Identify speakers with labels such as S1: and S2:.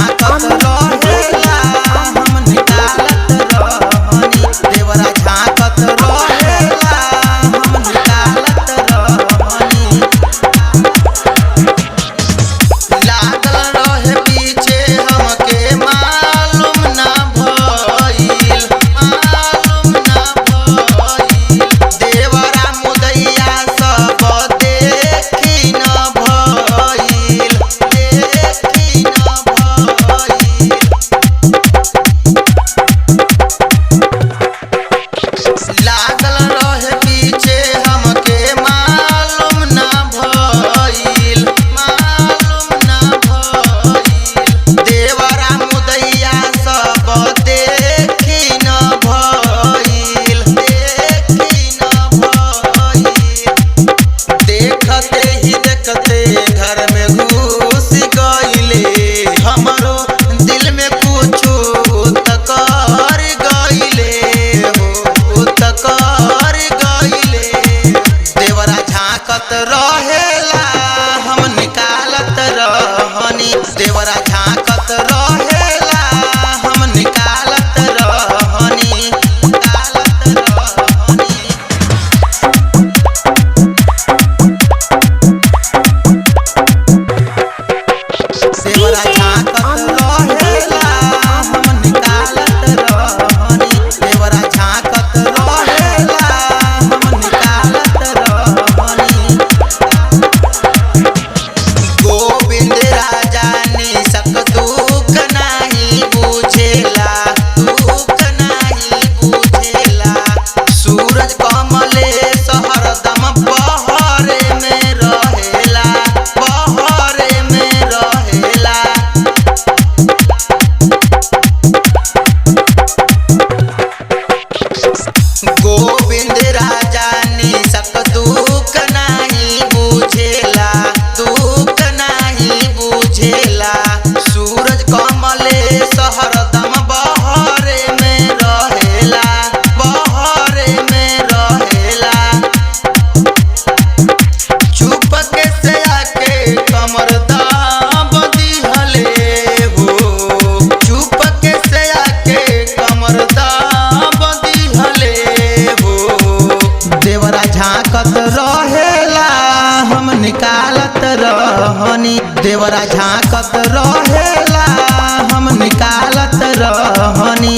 S1: झांकत रहेला हम निकालत रहनी देवरा झांकत रहेला हम निकालत रहनी लागल रहे पीछे हमके मालूम ना भइल देवरा मुदैया सब देखी न भइल लागल रहे पीछे हमके मालूम ना भइल देवरा मुदैया सब देखी न भइल देखते ही देखते घर में घुस गइले हमरो दिल में कुछो तकर गइले देवरा झांकत रहेला हम निकालत रहनी देवरा झांकत रहेला हम निकालत रहनी देवरा झांकत रहेला हम निकालत रहनी देवरा झांकत रहेला हम निकालत रहनी गोविंद राजा निसक दुख नाही बुझेला सूरज कमलेश हरदम बहरे में रहेला गोविंद राजा निसक दुख नाही बुझेला सूरज कमलेश हरदम बहरे में रहेला चुप के से आके कमर दाब दिहले हो चुप के से आके कमर दाब दिहले हो देवरा झांकत रहेला हम निकालत रहनी देवरा झांकत रहेला हम निकालत रहनी